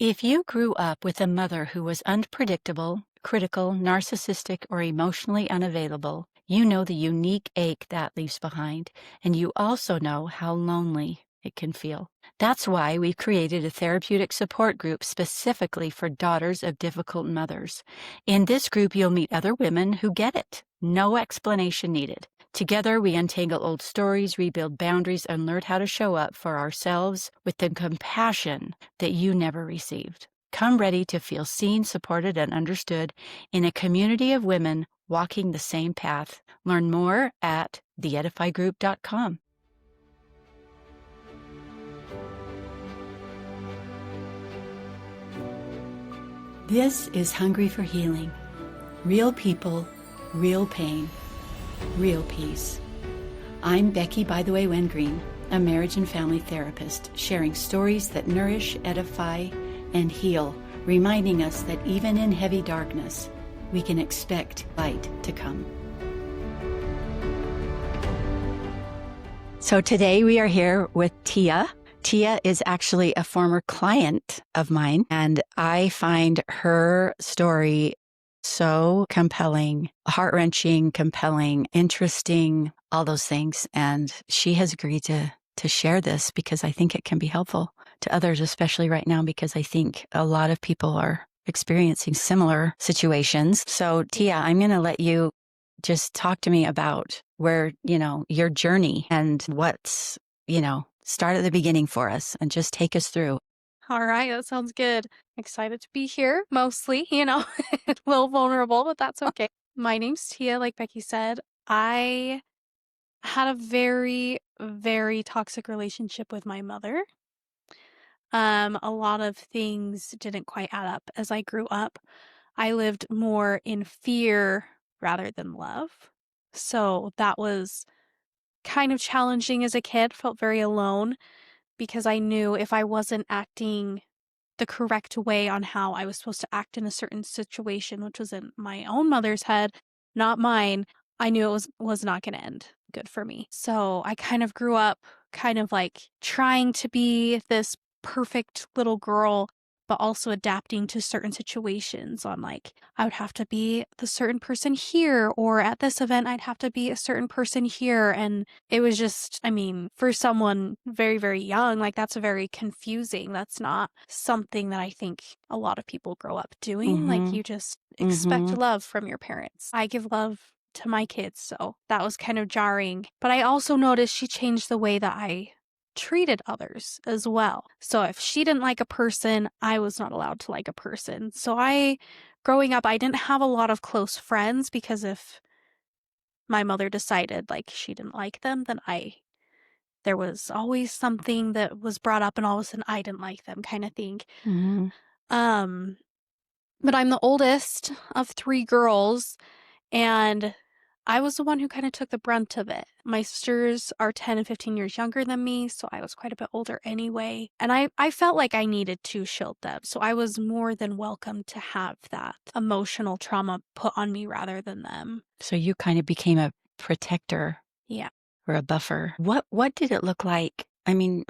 If you grew up with a mother who was unpredictable, critical, narcissistic, or emotionally unavailable, you know the unique ache that leaves behind, and you also know how lonely it can feel. That's why we created a therapeutic support group specifically for daughters of difficult mothers. In this group, you'll meet other women who get it. No explanation needed. Together, we untangle old stories, rebuild boundaries, and learn how to show up for ourselves with the compassion that you never received. Come ready to feel seen, supported, and understood in a community of women walking the same path. Learn more at theedifygroup.com. This is Hungry for Healing. Real people, real pain, real peace. I'm Becky, by the way, Wengreen, a marriage and family therapist, sharing stories that nourish, edify, and heal, reminding us that even in heavy darkness, we can expect light to come. So today we are here with Tia. Tia is actually a former client of mine, and I find her story so compelling, heart-wrenching, compelling, interesting, all those things. And she has agreed to share this because I think it can be helpful to others, especially right now, because I think a lot of people are experiencing similar situations. So Tia, I'm going to let you just talk to me about where, your journey and what's, start at the beginning for us and just take us through. All right, that sounds good. Excited to be here, mostly, a little vulnerable, but that's okay. My name's Tia, like Becky said. I had a very, very toxic relationship with my mother. A lot of things didn't quite add up as I grew up. I lived more in fear rather than love. So that was kind of challenging as a kid, felt very alone because I knew if I wasn't acting the correct way on how I was supposed to act in a certain situation, which was in my own mother's head, not mine, I knew it was not going to end good for me. So I kind of grew up kind of like trying to be this perfect little girl, but also adapting to certain situations on like, I would have to be the certain person here, or at this event, I'd have to be a certain person here. And it was just, for someone very, very young, like that's very confusing. That's not something that I think a lot of people grow up doing. Like you just expect love from your parents. I give love to my kids, so that was kind of jarring. But I also noticed she changed the way that I treated others as well. So if she didn't like a person, I was not allowed to like a person. So growing up, I didn't have a lot of close friends because if my mother decided like she didn't like them, then there was always something that was brought up and all of a sudden I didn't like them kind of thing. Um, but I'm the oldest of 3 girls, and I was the one who kind of took the brunt of it. My sisters are 10 and 15 years younger than me, so I was quite a bit older anyway. And I felt like I needed to shield them. So I was more than welcome to have that emotional trauma put on me rather than them. So you kind of became a protector. Yeah. Or a buffer. What did it look like?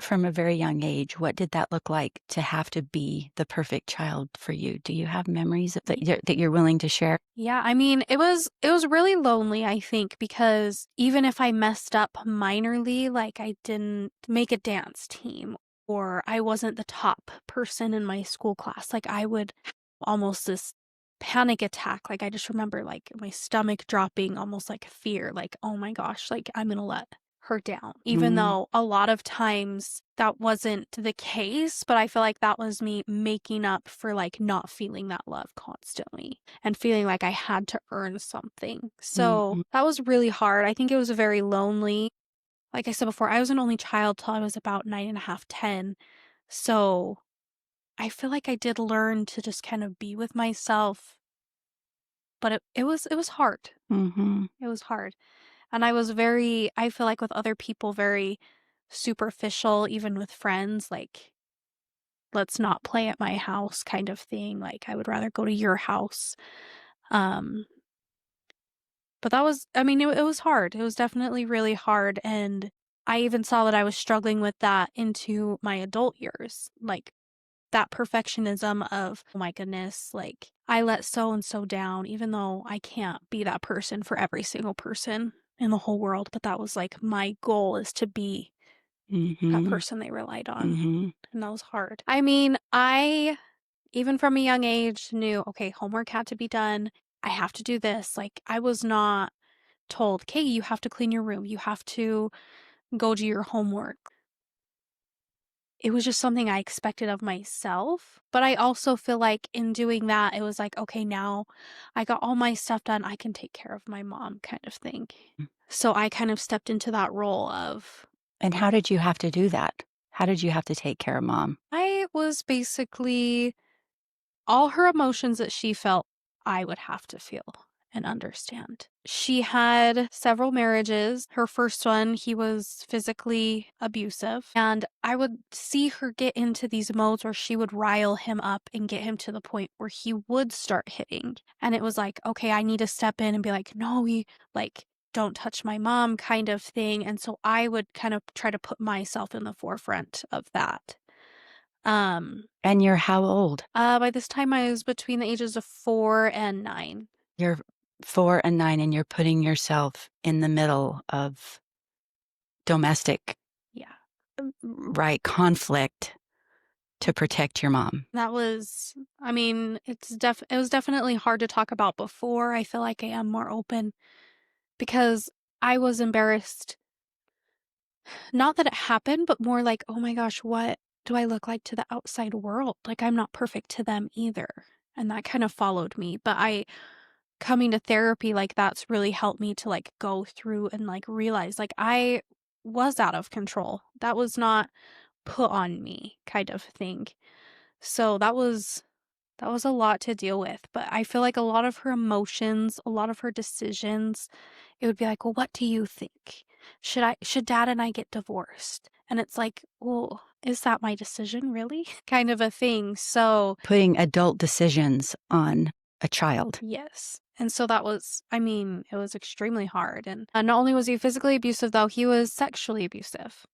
From a very young age, what did that look like to have to be the perfect child for you? Do you have memories that you're willing to share? Yeah, it was really lonely, I think, because even if I messed up minorly, like I didn't make a dance team or I wasn't the top person in my school class, like I would have almost this panic attack. Like I just remember like my stomach dropping, almost like fear, like, oh my gosh, like I'm gonna let her down. Even though a lot of times that wasn't the case, but I feel like that was me making up for like not feeling that love constantly and feeling like I had to earn something. So that was really hard. I think it was very lonely. Like I said before, I was an only child till I was about 9.5, 10. So I feel like I did learn to just kind of be with myself, but it was hard. It was hard. And I feel like with other people, very superficial, even with friends, like, let's not play at my house kind of thing. Like, I would rather go to your house. Um, but it was hard. It was definitely really hard. And I even saw that I was struggling with that into my adult years. Like, that perfectionism of, "Oh my goodness, like, I let so and so down, even though I can't be that person for every single person in the whole world," but that was, like, my goal is to be that Mhm. person they relied on, Mhm. and that was hard. I mean, I, even from a young age, knew, okay, homework had to be done, I have to do this, like, I was not told, "Okay, you have to clean your room, you have to go do your homework." It was just something I expected of myself, but I also feel like in doing that, it was like, "Okay, now I got all my stuff done, I can take care of my mom," kind of thing. So I kind of stepped into that role of And how did you have to do that? How did you have to take care of mom? I was basically all her emotions that she felt, I would have to feel and understand. She had several marriages. Her first one, he was physically abusive. And I would see her get into these modes where she would rile him up and get him to the point where he would start hitting. And it was like, okay, I need to step in and be like, no, like, don't touch my mom kind of thing. And so I would kind of try to put myself in the forefront of that. Um, And you're how old? by this time, I was between the ages of 4 and 9. You're 4 and 9, and you're putting yourself in the middle of domestic, Yeah. right, conflict to protect your mom. That was I mean, it was definitely hard to talk about before. I feel like I am more open because I was embarrassed. Not that it happened, but more like, "Oh my gosh, what do I look like to the outside world? Like, I'm not perfect to them either." And that kind of followed me. But I coming to therapy, like, that's really helped me to, like, go through and, like, realize, like, I was out of control. That was not put on me kind of thing. So that was a lot to deal with, but I feel like a lot of her emotions, a lot of her decisions, it would be like, "Well, what do you think? Should dad and I get divorced?" And it's like, "Well, is that my decision, really?" kind of a thing. So, Putting adult decisions on a child. yes. And so that was I mean, it was extremely hard, and, not only was he physically abusive, though, he was sexually abusive.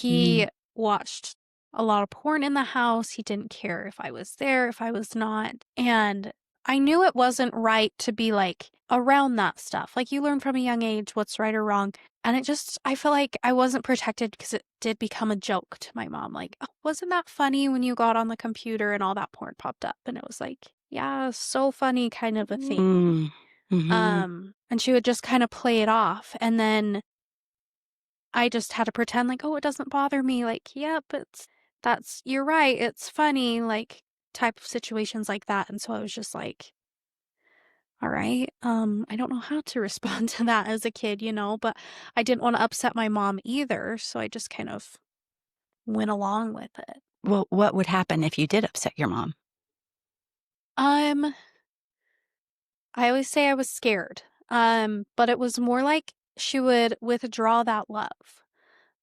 Mm. He watched a lot of porn in the house, he didn't care if I was there, if I was not, and I knew it wasn't right to be, like, around that stuff, like, you learn from a young age what's right or wrong, and it just I feel like I wasn't protected because it did become a joke to my mom, like, "Oh, wasn't that funny when you got on the computer and all that porn popped up?" And it was like, "Yeah, so funny," kind of a thing, Mm. Mhm. and she would just kinda play it off, and then I just had to pretend like, "Oh, it doesn't bother me," like, "Yep, that's you're right, it's funny," like, type of situations like that, and so I was just like, "Alright, I don't know how to respond to that as a kid," but I didn't wanna upset my mom either, so I just kind of went along with it. Well, what would happen if you did upset your mom? Um, I always say I was scared, but it was more like she would withdraw that love,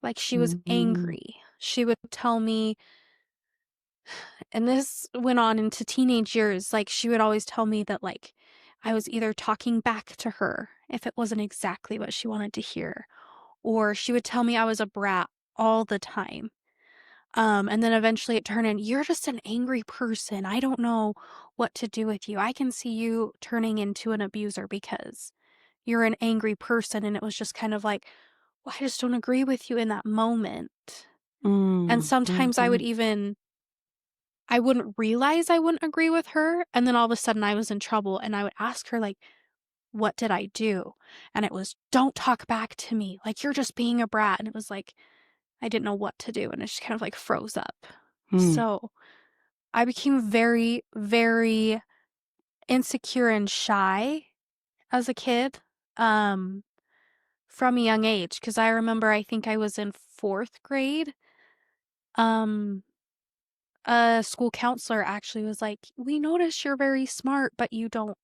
like, she was Mhm. angry. She would tell me and this went on into teenage years, like, she would always tell me that, like, I was either talking back to her if it wasn't exactly what she wanted to hear, or she would tell me I was a brat all the time. And then eventually it turned in, "You're just an angry person. I don't know what to do with you. I can see you turning into an abuser because you're an angry person." And it was just kind of like, "Well, I just don't agree with you in that moment." And Mm. sometimes Mhm. I wouldn't realize I wouldn't agree with her, and then all of a sudden I was in trouble, and I would ask her, like, "What did I do?" And it was, "Don't talk back to me, like, you're just being a brat," and it was like, I didn't know what to do, and it just kind of, like, froze up. Mm. So, I became very, very insecure and shy as a kid, um, from a young age. Because I remember I think I was in 4th grade, um a school counselor actually was like, "We notice you're very smart, but you don't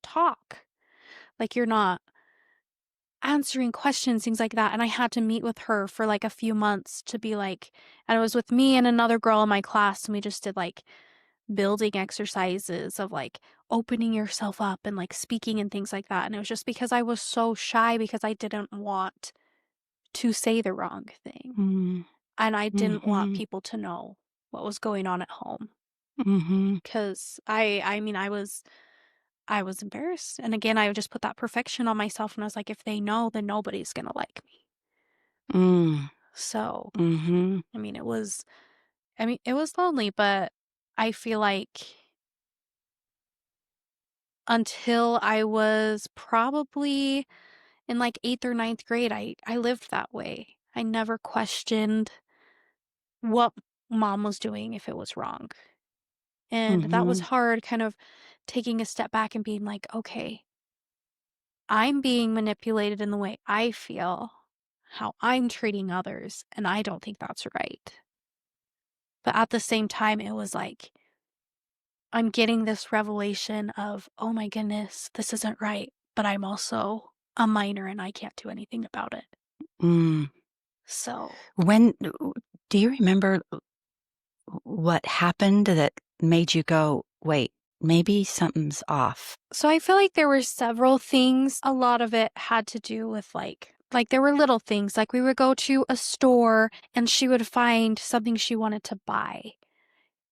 talk. Like, you're not answering questions," things like that, and I had to meet with her for, like, a few months to be like and it was with me and another girl in my class, and we just did, like, building exercises of, like, opening yourself up and, like, speaking and things like that, and it was just because I was so shy because I didn't want to say the wrong thing, Mm. and I didn't want Mhm. people to know. what was going on at home. Mhm. 'Cause I mean, I was embarrassed, and again, I just put that perfection on myself, and I was like, "If they know, then nobody's gonna like me." Mm. So, Mhm. I mean, it was lonely, but I feel like until I was probably in, like, 8th or ninth grade, I lived that way. I never questioned what mom was doing if it was wrong, and that was Mhm. hard kind of taking a step back and being like, "Okay, I'm being manipulated in the way I feel, how I'm treating others, and I don't think that's right." But at the same time, it was like, I'm getting this revelation of, "Oh my goodness, this isn't right, but I'm also a minor and I can't do anything about it." Mm. So When do you remember what happened that made you go, "Wait, maybe something's off?" so I feel like there were several things. A lot of it had to do with, like, there were little things, like, we would go to a store and she would find something she wanted to buy,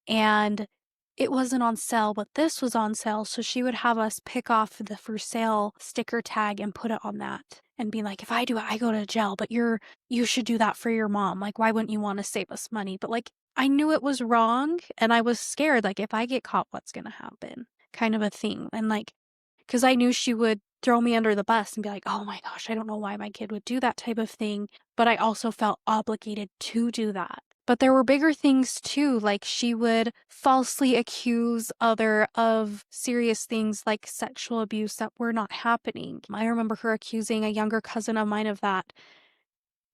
and it wasn't on sale, but this was on sale, so she would have us pick off the for sale sticker tag and put it on that and be like, "If I do it, I go to jail, but you should do that for your mom. Like, why wouldn't you wanna save us money?" But, like, I knew it was wrong, and I was scared, like, "If I get caught, what's gonna happen?" Kind of a thing, and, like, because I knew she would throw me under the bus and be like, "Oh my gosh, I don't know why my kid would do that," type of thing, but I also felt obligated to do that. But there were bigger things too, like she would falsely accuse other of serious things like sexual abuse that were not happening. I remember her accusing a younger cousin of mine of that,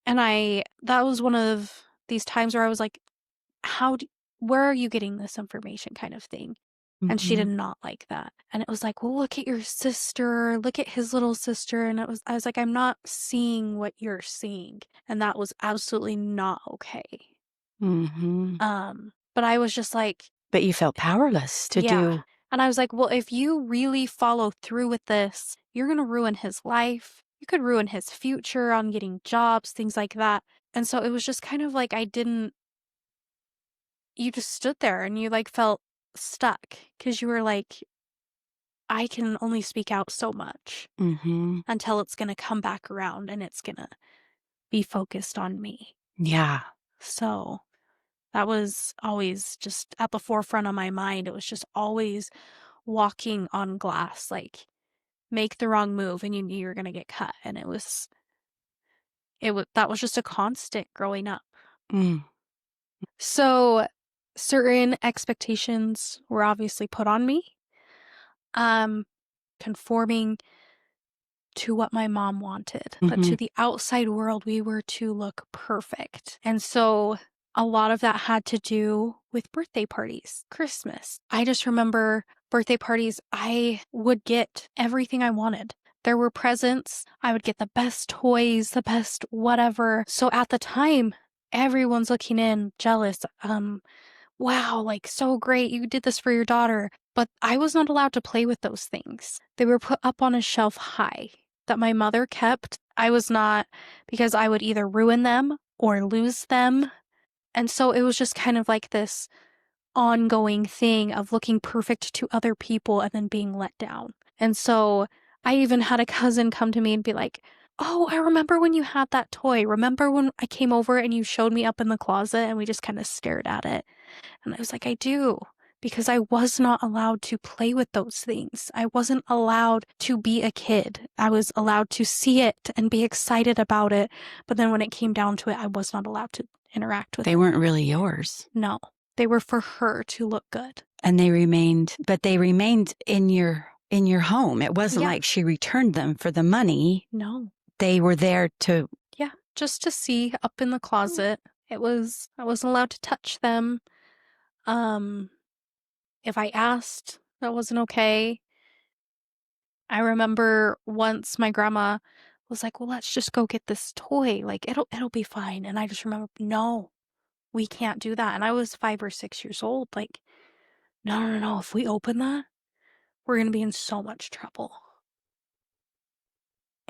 and that was one of these times where I was like, "How d where are you getting this information?" kind of thing. And she did Mhm. not like that. And it was like, "Well, look at your sister, look at his little sister." And I was like, "I'm not seeing what you're seeing." And that was absolutely not okay. Mhm. But I was just like, But you felt powerless to yeah. do. And I was like, "Well, if you really follow through with this, you're gonna ruin his life. You could ruin his future on getting jobs, things like that." And so it was just kind of like I didn't you just stood there and you, like, felt stuck because you were like, "I can only speak out so much Mhm. until it's gonna come back around and it's gonna be focused on me." Yeah. So, that was always just at the forefront of my mind. It was just always walking on glass, like, make the wrong move and you knew you were gonna get cut, and that was just a constant growing up. Mm. So, certain expectations were obviously put on me, um, conforming to what my mom wanted, but to Mhm. the outside world, we were to look perfect. And so a lot of that had to do with birthday parties, Christmas. I just remember birthday parties, I would get everything I wanted. There were presents, I would get the best toys, the best whatever. So at the time, everyone's looking in, jealous. Wow, like, so great, you did this for your daughter. But I was not allowed to play with those things. They were put up on a shelf high that my mother kept. I was not, because I would either ruin them or lose them. And so it was just kind of like this ongoing thing of looking perfect to other people and then being let down. And so I even had a cousin come to me and be like, "Oh, I remember when you had that toy. Remember when I came over and you showed me up in the closet?" And we just kind of stared at it. And I was like, "I do." Because I was not allowed to play with those things. I wasn't allowed to be a kid. I was allowed to see it and be excited about it. But then when it came down to it, I was not allowed to interact with They it. weren't really yours, No, they were for her to look good. and they remained in your home. It wasn't Yeah, like she returned them for the money. no. They were there to. Yeah, just to see up in the closet. I wasn't allowed to touch them. Um, if I asked, that wasn't okay. I remember once my grandma was like, "Well, let's just go get this toy. Like it'll be fine." And I just remember, "No, we can't do that." And I was 5 or 6 years old. Like, "No, no, no. If we open that, we're going to be in so much trouble."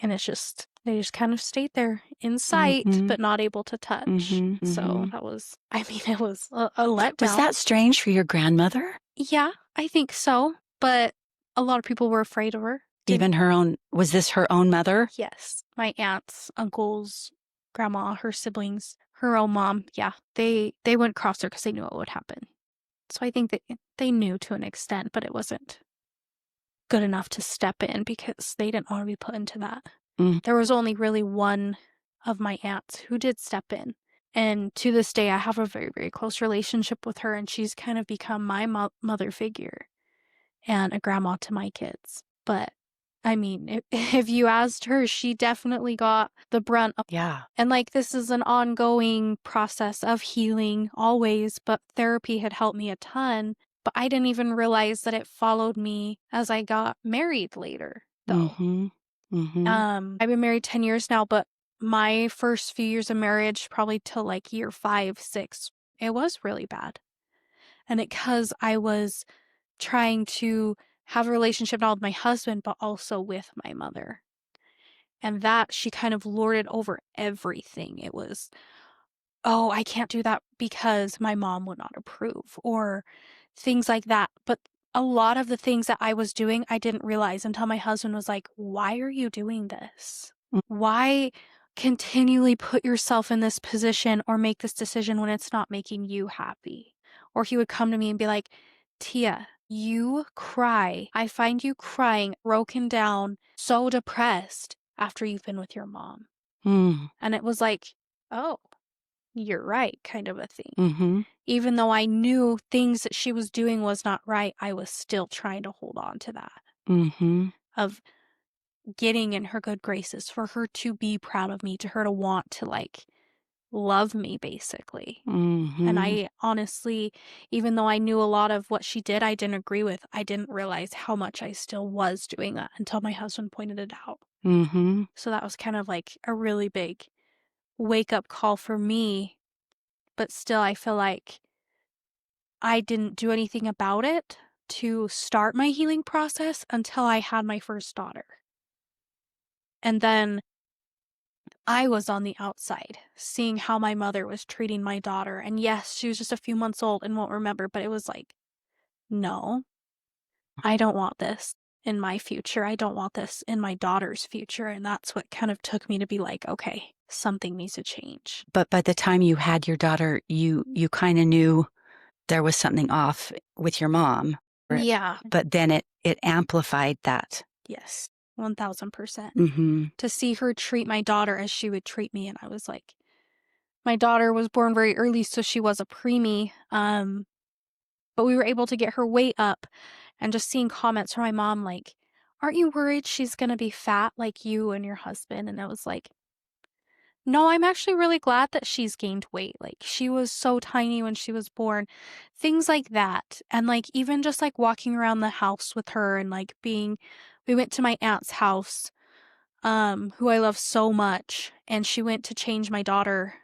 And they just kind of stayed there in sight, but not able to touch. So that was, I mean, it was a letdown. Was that strange for your grandmother? Yeah, I think so. But a lot of people were afraid of her. Was this her own mother? Yes. My aunts, uncles, grandma, her siblings, her own mom. Yeah, they wouldn't cross her because they knew what would happen. So I think that they knew to an extent, but it wasn't good enough to step in because they didn't want to be put into that. There was only really one of my aunts who did step in. And to this day, I have a very, very close relationship with her, and she's kind of become my mother figure and a grandma to my kids. But I mean, if you asked her, she definitely got the brunt of. Yeah. And like, this is an ongoing process of healing always, but therapy had helped me a ton. But I didn't even realize that it followed me as I got married later, though. I've been married 10 years now, but my first few years of marriage, probably till like year 5, 6, it was really bad. And because I was trying to have a relationship not with my husband, but also with my mother. And that she kind of lorded over everything. It was, oh, I can't do that because my mom would not approve, or things like that. But a lot of the things that I was doing, I didn't realize until my husband was like, why are you doing this? Why continually put yourself in this position or make this decision when it's not making you happy? Or he would come to me and be like, Tia, you cry. I find you crying, broken down, so depressed after you've been with your mom. And it was like, oh, you're right, kind of a thing. Even though I knew things that she was doing was not right, I was still trying to hold on to that. Of getting in her good graces, for her to be proud of me, to her to want to like love me, basically. And I honestly, even though I knew a lot of what she did, I didn't agree with, I didn't realize how much I still was doing that until my husband pointed it out. So that was kind of like a really big wake up call for me. But still, I feel like I didn't do anything about it to start my healing process until I had my first daughter. And then I was on the outside, seeing how my mother was treating my daughter. And yes, she was just a few months old and won't remember, but it was like, no, I don't want this in my future. I don't want this in my daughter's future. And that's what kind of took me to be like, okay, something needs to change. But by the time you had your daughter, you kind of knew there was something off with your mom. Yeah. But then it amplified that. Yes, 1000%. To see her treat my daughter as she would treat me. And I was like, my daughter was born very early, so she was a preemie. But we were able to get her weight up, and just seeing comments from my mom like, aren't you worried she's going to be fat like you and your husband? And I was like, no, I'm actually really glad that she's gained weight. Like, she was so tiny when she was born. Things like that. And like, even just like walking around the house with her and like we went to my aunt's house, who I love so much. And she went to change my daughter.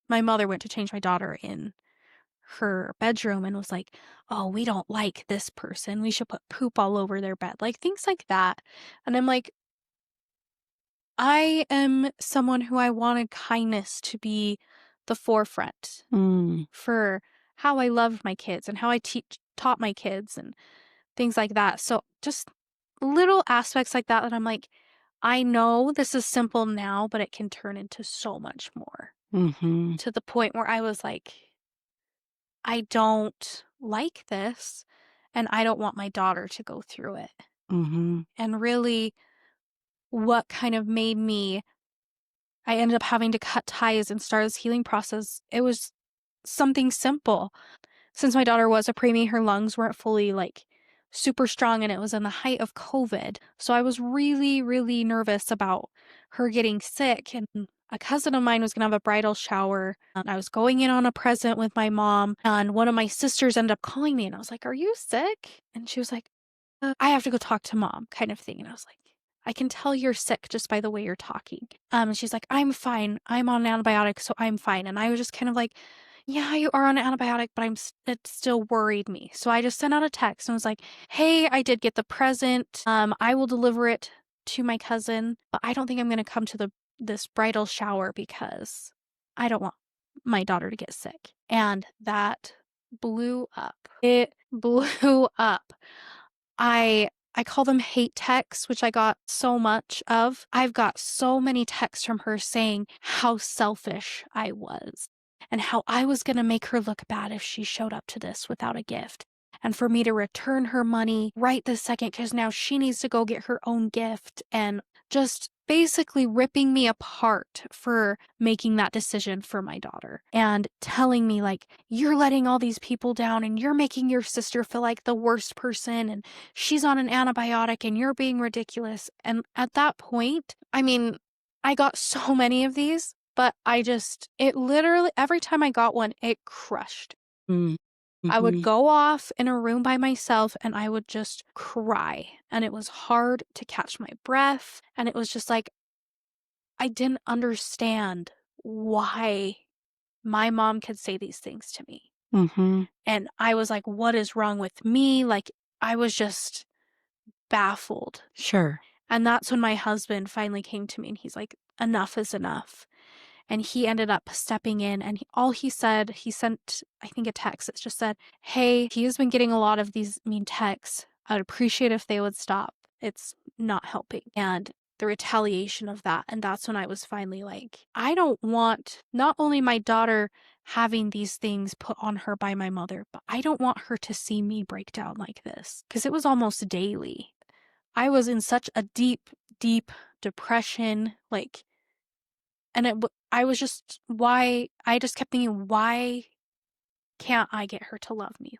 My mother went to change my daughter in her bedroom and was like, oh, we don't like this person. We should put poop all over their bed. Like, things like that. And I'm like, I am someone who I wanted kindness to be the forefront for how I love my kids and how I taught my kids and things like that. So just little aspects like that I'm like, I know this is simple now, but it can turn into so much more. To the point where I was like, I don't like this, and I don't want my daughter to go through it. And really, what kind of made me, I ended up having to cut ties and start this healing process. It was something simple. Since my daughter was a preemie, her lungs weren't fully like super strong, and it was in the height of COVID. So I was really, really nervous about her getting sick. And a cousin of mine was going to have a bridal shower. And I was going in on a present with my mom, and one of my sisters ended up calling me, and I was like, are you sick? And she was like, I have to go talk to mom, kind of thing. And I was like, I can tell you're sick just by the way you're talking. And she's like, I'm fine. I'm on antibiotics, so I'm fine. And I was just kind of like, yeah, you are on an antibiotic, but it still worried me. So I just sent out a text and was like, hey, I did get the present. I will deliver it to my cousin, I don't think I'm gonna come to this bridal shower because I don't want my daughter to get sick. And that blew up. It blew up. I call them hate texts, which I got so much of. I've got so many texts from her saying how selfish I was and how I was going to make her look bad if she showed up to this without a gift. And for me to return her money right this second because now she needs to go get her own gift, and just basically ripping me apart for making that decision for my daughter and telling me like, you're letting all these people down and you're making your sister feel like the worst person and she's on an antibiotic and you're being ridiculous. And at that point, I mean, I got so many of these, but it literally, every time I got one, it crushed. Mm. I would Mhm. go off in a room by myself and I would just cry. And it was hard to catch my breath. And it was just like, I didn't understand why my mom could say these things to me. Mhm. And I was like, what is wrong with me? Like, I was just baffled. Sure. And that's when my husband finally came to me and he's like, enough is enough. And he ended up stepping in, and all he said, he sent, I think, a text that just said, hey, he has been getting a lot of these mean texts. I'd appreciate if they would stop. It's not helping. And the retaliation of that. And that's when I was finally like, I don't want not only my daughter having these things put on her by my mother, but I don't want her to see me break down like this. Because it was almost daily. I was in such a deep, deep depression, like, and I was just, I just kept thinking, why can't I get her to love me?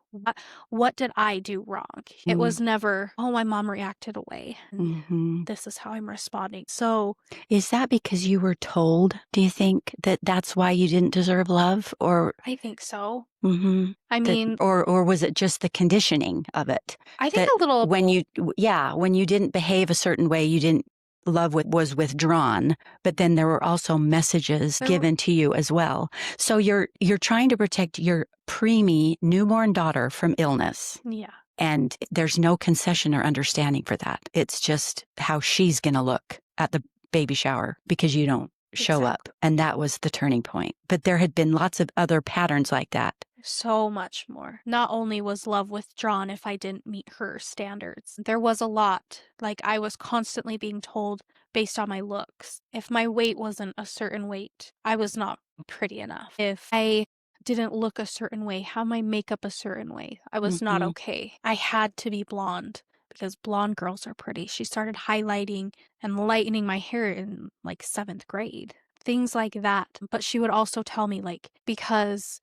What did I do wrong? It Mm. was never, oh, my mom reacted away, and Mhm. this is how I'm responding. So Is that because you were told, do you think, that that's why you didn't deserve love? Or I think so. mhm, I that, mean, or was it just the conditioning of it? I think That a little of when both. when you didn't behave a certain way, you didn't was withdrawn, but then there were also messages given to you as well. So you're trying to protect your preemie newborn daughter from illness. Yeah, And there's no concession or understanding for that. It's just how she's going to look at the baby shower because you don't show up. exactly. And that was the turning point. But there had been lots of other patterns like that. So much more. Not only was love withdrawn if I didn't meet her standards, there was a lot. Like, I was constantly being told based on my looks. If my weight wasn't a certain weight, I was not pretty enough. If I didn't look a certain way, have my makeup a certain way, I was not Hmm. okay. I had to be blonde because blonde girls are pretty. She started highlighting and lightening my hair in like 7th grade. Things like that. But she would also tell me, like, because,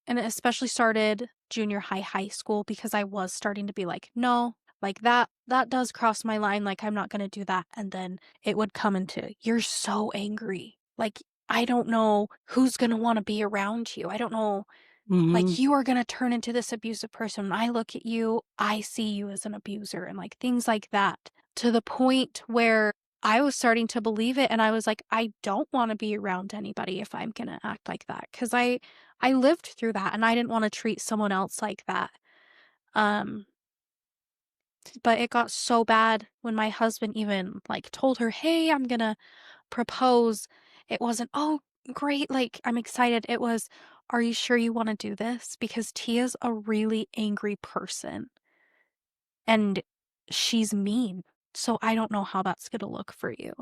and it especially started junior high school, because I was starting to be like, no, like that does cross my line. Like, I'm not going to do that. And then it would come into, you're so angry. Like, I don't know who's going to want to be around you. I don't know. Hmm. Like, you are going to turn into this abusive person. When I look at you, I see you as an abuser, and like things like that, to the point where I was starting to believe it. And I was like, I don't want to be around anybody if I'm going to act like that. Cause I lived through that and I didn't want to treat someone else like that. Um, but it got so bad when my husband even like told her, hey, I'm going to propose. It wasn't, oh, great, like, I'm excited. It was, are you sure you want to do this? Because Tia's a really angry person and she's mean. So I don't know how that's going to look for you.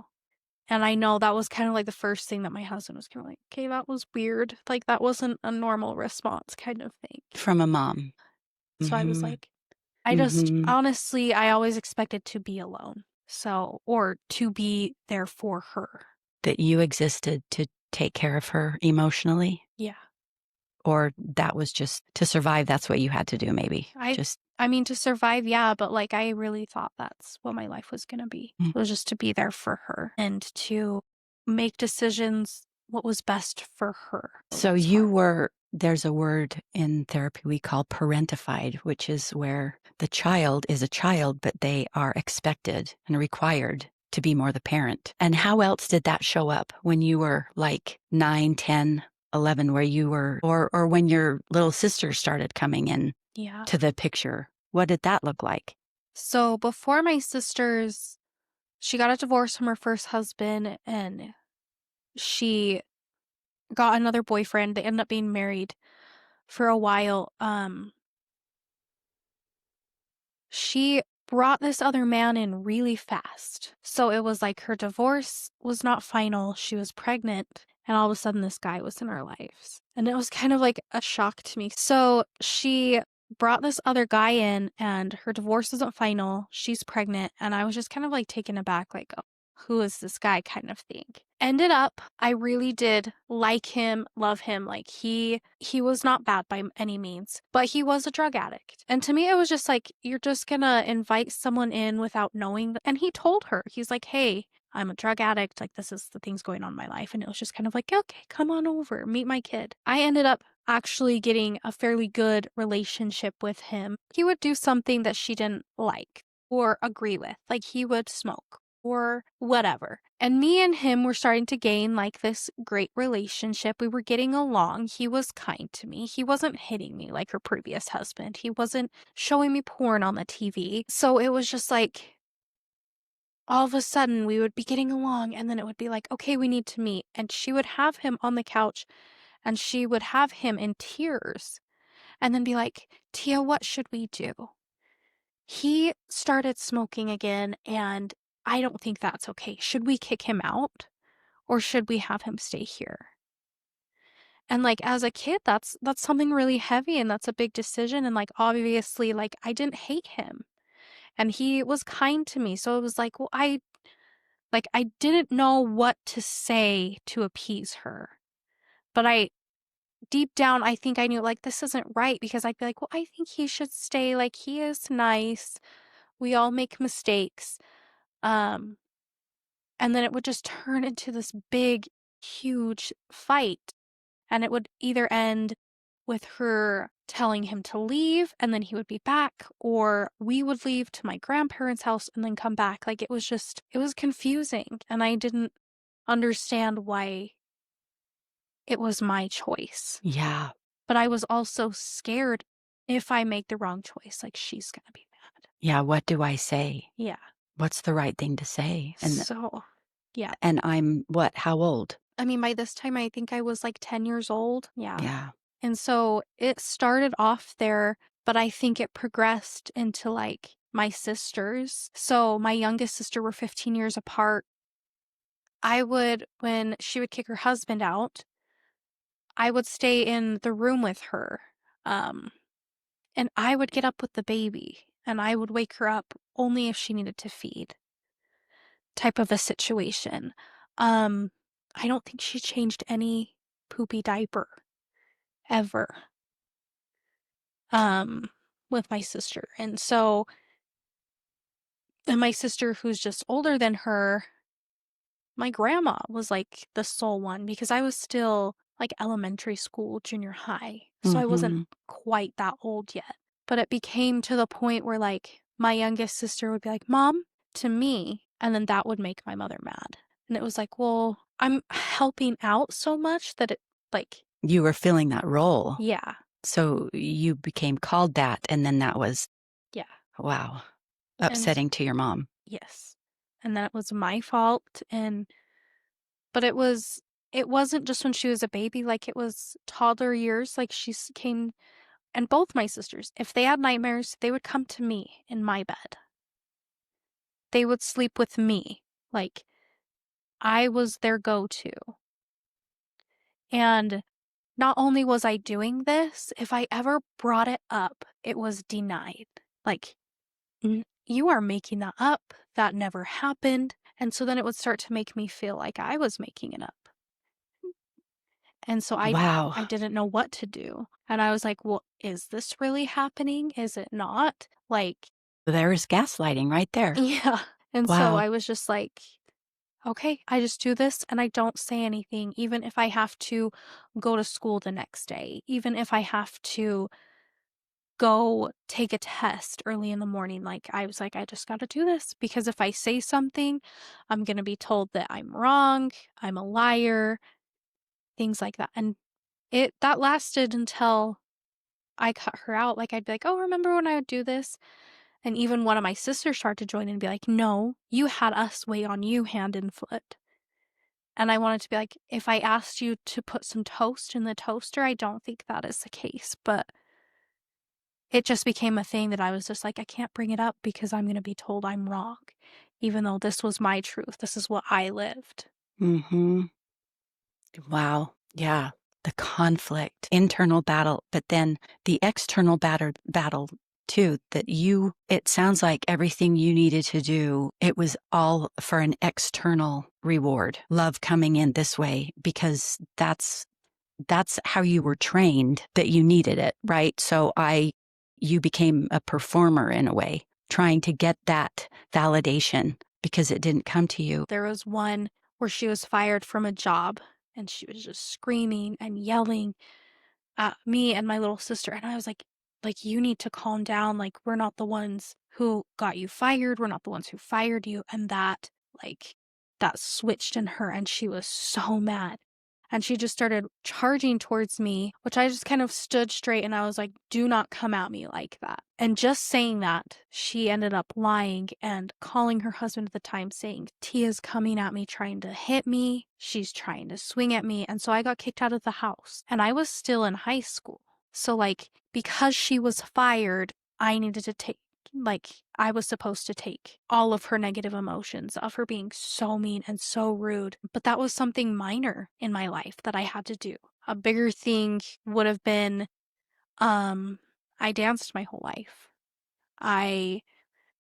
And I know that was kind of like the first thing that my husband was kind of like, okay, that was weird. Like, that wasn't a normal response kind of thing. From a mom. So I was Hmm. like, I just, Hmm. honestly, I always expected to be alone. So, or to be there for her. That you existed to take care of her emotionally. Yeah. Or that was just to survive. That's what you had to do, maybe. I Just, I mean, to survive, yeah, but like, I really thought that's what my life was gonna be. mm. It was just to be there for her and to make decisions what was best for her. So It's you hard. were, there's a word in therapy we call parentified, which is where the child is a child, but they are expected and required to be more the parent. And how else did that show up when you were like 9, 10, 11, where you were, or when your little sister started coming in Yeah. to the picture? What did that look like? So before my sisters She got a divorce from her first husband, and she got another boyfriend. They ended up being married for a while. She brought this other man in really fast. So it was like her divorce was not final. She was pregnant, and all of a sudden this guy was in our lives. And it was kind of like a shock to me. So she brought this other guy in, and her divorce isn't final. She's pregnant, and I was just kind of like taken aback, like, oh, who is this guy kind of thing. Ended up, I really did like him, love him. Like he was not bad by any means, but he was a drug addict. And to me it was just like, you're just gonna invite someone in without knowing. And he told her, he's like, hey, I'm a drug addict, like this is the things going on in my life. And it was just kind of like, okay, come on over, meet my kid. I ended up actually getting a fairly good relationship with him. He would do something that she didn't like or agree with, like he would smoke or whatever. And me and him were starting to gain like this great relationship. We were getting along. He was kind to me. He wasn't hitting me like her previous husband. He wasn't showing me porn on the TV. So it was just like all of a sudden we would be getting along, and then it would be like, okay, we need to meet. And she would have him on the couch, and she would have him in tears and then be like, Tia, what should we do? He started smoking again, and I don't think that's okay. Should we kick him out, or should we have him stay here? And like as a kid, that's something really heavy, and that's a big decision. And like obviously, like I didn't hate him, and he was kind to me. So it was like, well, I didn't know what to say to appease her. But I deep down, I think I knew like this isn't right, because I'd be like, well, I think he should stay. Like he is nice. We all make mistakes. Um, and then it would just turn into this big, huge fight. And it would either end with her telling him to leave and then he would be back, or we would leave to my grandparents' house and then come back. Like it was confusing, and I didn't understand why it was my choice. Yeah. But I was also scared, if I make the wrong choice, like she's gonna be mad. Yeah, what do I say? Yeah. What's the right thing to say? So, yeah. And I'm what? How old? I mean, by this time, I think I was like 10 years old. Yeah. Yeah. And so it started off there, but I think it progressed into like my sisters. So my youngest sister, were 15 years apart. When she would kick her husband out, I would stay in the room with her. Um, and I would get up with the baby, and I would wake her up only if she needed to feed, type of a situation. Um, I don't think she changed any poopy diaper ever. Um, with my sister. And my sister, who's just older than her, my grandma was like the sole one, because I was still like elementary school, junior high. So I wasn't Mhm. quite that old yet. But it became to the point where like my youngest sister would be like, Mom, to me. And then that would make my mother mad. And it was like, well, I'm helping out so much that it, like, You were filling that role. yeah, So you became called that, and then that was, yeah. wow, And upsetting to your mom. yes. And that was my fault. But it wasn't just when she was a baby, like, it was toddler years, like, came, and both my sisters, if they had nightmares, they would come to me in my bed. They would sleep with me, like, I was their go-to. And not only was I doing this, if I ever brought it up, it was denied. Like, you are making that up, that never happened." And so then it would start to make me feel like I was making it up. And so Wow. I didn't know what to do. And I was like, "Well, is this really happening? Is it not?" Like, There's gaslighting right there. yeah. And so Wow. I was just like, "Okay, I just do this and I don't say anything, even if I have to go to school the next day, even if I have to go take a test early in the morning." Like, I was like, "I just got to do this, because if I say something, I'm going to be told that I'm wrong, I'm a liar, things like that." And that lasted until I cut her out. Like, I'd be like, "Oh, remember when I would do this?" And even one of my sisters started to join and be like, "No, you had us weigh on you hand and foot." And I wanted to be like, "If I asked you to put some toast in the toaster, I don't think that is the case." But it just became a thing that I was just like, "I can't bring it up because I'm gonna be told I'm wrong, even though this was my truth. This is what I lived." Mhm. Wow. Yeah. The conflict, internal battle, but then the external battle too, that it sounds like everything you needed to do, it was all for an external reward, love coming in this way, because that's how you were trained that you needed it, right? So you became a performer in a way, trying to get that validation because it didn't come to you. There was one where she was fired from a job, and she was just screaming and yelling at me and my little sister, and I was like, "You need to calm down, like, we're not the ones who got you fired, we're not the ones who fired you," and like, that switched in her, and she was so mad, and she just started charging towards me, which I just kind of stood straight, and I was like, "Do not come at me like that," and just saying that, she ended up lying and calling her husband at the time saying, "Tia's coming at me trying to hit me, she's trying to swing at me," and so I got kicked out of the house, and I was still in high school. So, like, because she was fired, I needed to take I was supposed to take all of her negative emotions of her being so mean and so rude, but that was something minor in my life that I had to do. A bigger thing would have been, um, I danced my whole life. I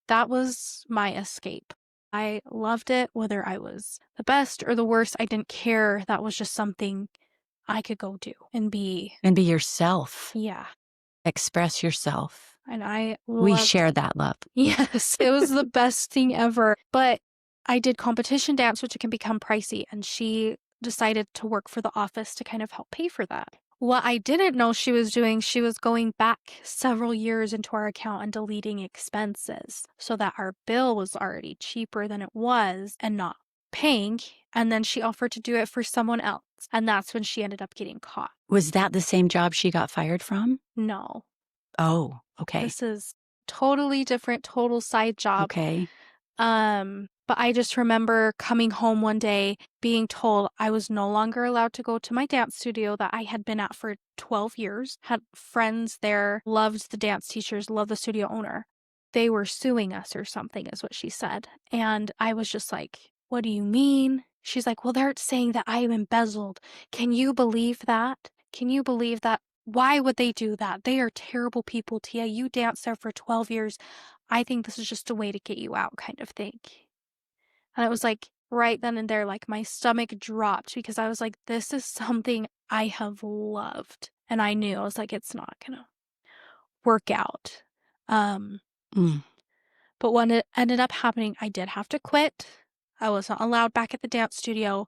that was my escape. I loved it, whether I was the best or the worst, I didn't care. That was just something I could go do and be. And be yourself, Yeah, express yourself. and I We loved share it. that love. Yes, it was the best thing ever, but I did competition dance, which can become pricey, and she decided to work for the office to kind of help pay for that. What I didn't know she was doing, she was going back several years into our account and deleting expenses so that our bill was already cheaper than it was and not paying, and then she offered to do it for someone else, and that's when she ended up getting caught. Was that the same job she got fired from? No, Oh, okay. this is totally different, total side job. Okay. But I just remember coming home one day being told I was no longer allowed to go to my dance studio that I had been at for 12 years, had friends there, loved the dance teachers, loved the studio owner. They were suing us or something, is what she said. And I was just like, "What do you mean?" She's like, "Well, they're saying that I am embezzled. Can you believe that? Can you believe that? Why would they do that? They are terrible people, Tia. You danced there for 12 years. I think this is just a way to get you out," kind of thing. And it was like right then and there, like my stomach dropped because I was like, this is something I have loved. And I knew I was like, it's not gonna work out. Um, Mm. but when it ended up happening, I did have to quit. I was not allowed back at the dance studio.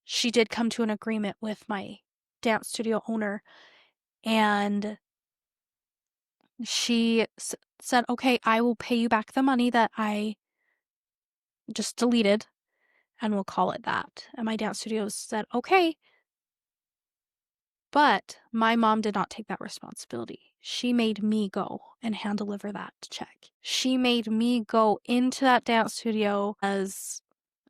She did come to an agreement with my dance studio owner, and she said, "Okay, I will pay you back the money that I just deleted, and we'll call it that." And my dance studio said, "Okay." But my mom did not take that responsibility. She made me go and hand deliver that check. She made me go into that dance studio as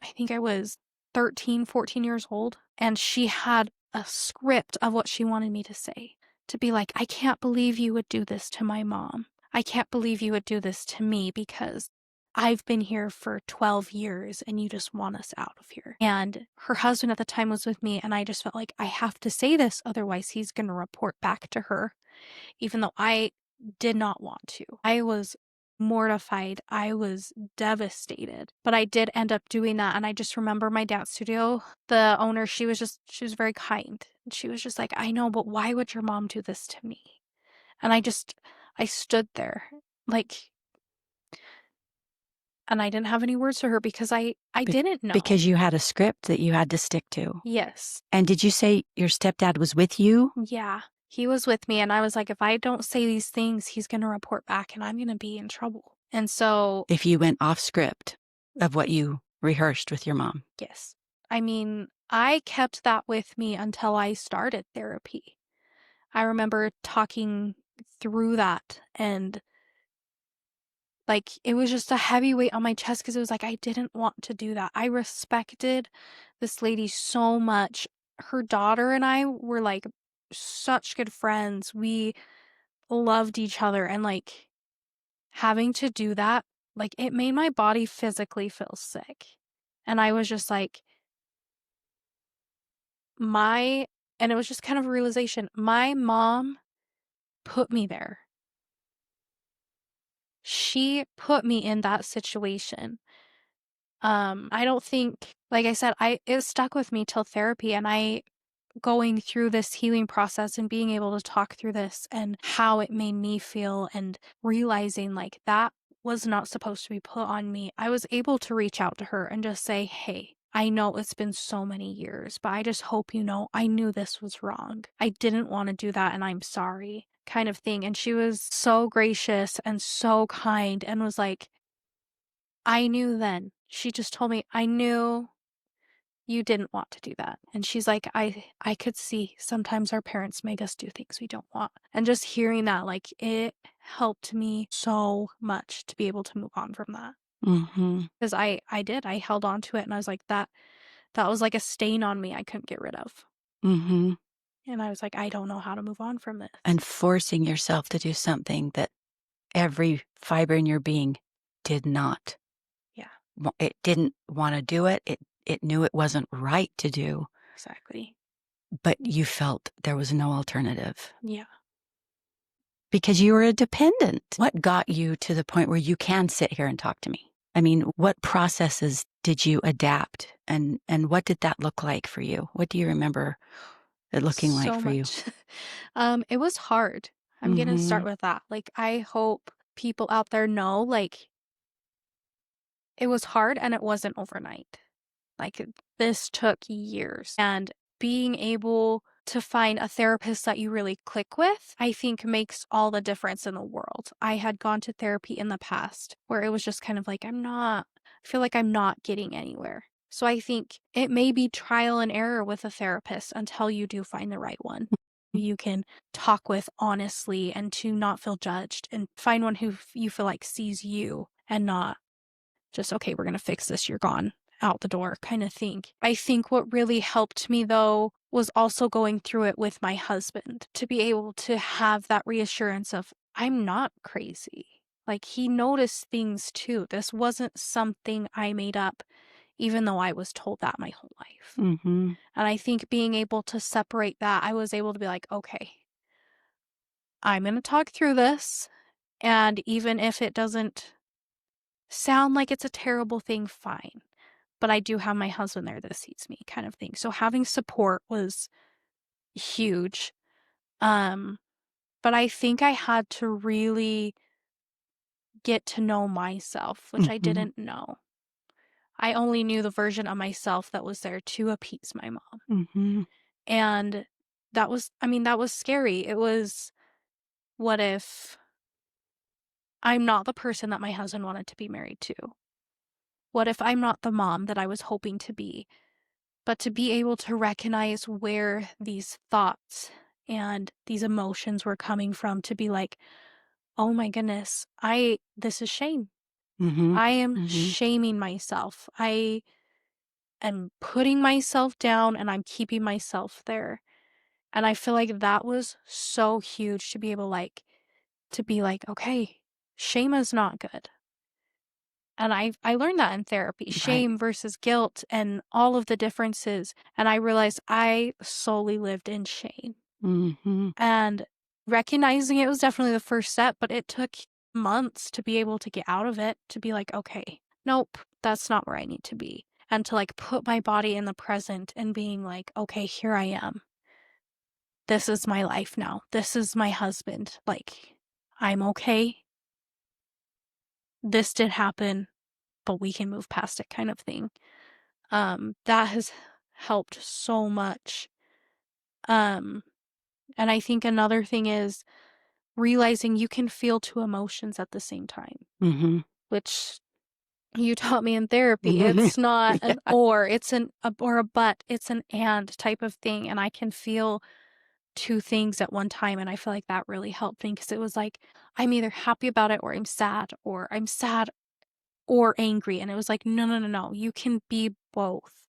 I think I was 13, 14 years old. And she had a script of what she wanted me to say. To be like, "I can't believe you would do this to my mom. I can't believe you would do this to me because I've been here for 12 years and you just want us out of here." And her husband at the time was with me, and I just felt like I have to say this, otherwise he's going to report back to her, even though I did not want to. I was mortified. I was devastated. But I did end up doing that. And I just remember my dance studio, the owner, she was very kind. And she was just like, "I know, but why would your mom do this to me?" And I stood there like, and I didn't have any words for her because I Be- didn't know. because you had a script that you had to stick to. Yes. And did you say your stepdad was with you? Yeah. He was with me, and I was like, if I don't say these things, he's going to report back and I'm going to be in trouble. And so, If you went off script of what you rehearsed with your mom? yes. I mean, I kept that with me until I started therapy. I remember talking through that and Like, it was just a heavy weight on my chest because it was like, I didn't want to do that. I respected this lady so much. Her daughter and I were, like, such good friends. We loved each other, and, like, having to do that, like, it made my body physically feel sick. And I was just like, my and it was just kind of a realization, my mom put me there. She put me in that situation. I don't think, like I said, it stuck with me till therapy, and I going through this healing process and being able to talk through this and how it made me feel and realizing like that was not supposed to be put on me. I was able to reach out to her and just say, "Hey, I know it's been so many years, but I just hope you know I knew this was wrong. I didn't want to do that and I'm sorry." Kind of thing. And she was so gracious and so kind and was like, I knew then. She just told me, I knew you didn't want to do that. And she's like, I could see sometimes our parents make us do things we don't want. And just hearing that, like, it helped me so much to be able to move on from that. Mhm. Because I did. I held on to it and I was like, that was like a stain on me I couldn't get rid of. Mhm. And I was like, I don't know how to move on from this. And forcing yourself to do something that every fiber in your being did not Yeah, it didn't wanna do it. It knew it wasn't right to do, exactly. but you felt there was no alternative Yeah. because you were a dependent. What got you to the point where you can sit here and talk to me? I mean, what processes did you adapt, and what did that look like for you? What do you remember it looking like So for you? much. It was hard. I'm gonna start Mhm. with that. Like, I hope people out there know, like, it was hard and it wasn't overnight. Like, this took years. And being able to find a therapist that you really click with, I think makes all the difference in the world. I had gone to therapy in the past where it was just kind of like, I feel like I'm not getting anywhere. So I think it may be trial and error with a therapist until you do find the right one who you can talk with honestly and to not feel judged and find one who you feel like sees you and not just, okay, we're going to fix this, you're gone, out the door kind of thing. I think what really helped me though was also going through it with my husband to be able to have that reassurance of, I'm not crazy. Like, he noticed things too. This wasn't something I made up, even though I was told that my whole life. Mhm. And I think being able to separate that, I was able to be like, okay, I'm going to talk through this. And even if it doesn't sound like it's a terrible thing, fine. But I do have my husband there that sees me kind of thing. So having support was huge. Um, but I think I had to really get to know myself, which I Mhm. didn't know. I only knew the version of myself that was there to appease my mom. Mhm. And that was scary. It was, what if I'm not the person that my husband wanted to be married to? What if I'm not the mom that I was hoping to be? But to be able to recognize where these thoughts and these emotions were coming from, to be like, "Oh my goodness, this is shame. Mhm. I am Mhm. shaming myself. I am putting myself down and I'm keeping myself there." And I feel like that was so huge to be able, like, to be like, "Okay, shame is not good." And I learned that in therapy, Right. shame versus guilt and all of the differences, and I realized I solely lived in shame. Mhm. And recognizing it was definitely the first step, but it took months to be able to get out of it, to be like, "Okay, nope, that's not where I need to be." And to, like, put my body in the present and being like, "Okay, here I am. This is my life now. This is my husband. Like, I'm okay. This did happen, but we can move past it," kind of thing. That has helped so much. Um, and I think another thing is realizing you can feel 2 emotions at the same time, Mhm. which you taught me in therapy. Mhm. It's not an Yeah. or, it's an or a but, it's an and type of thing, and I can feel two things at one time, and I feel like that really helped me because it was like, I'm either happy about it or I'm sad or angry, and it was like, "No, no, no, no, you can be both,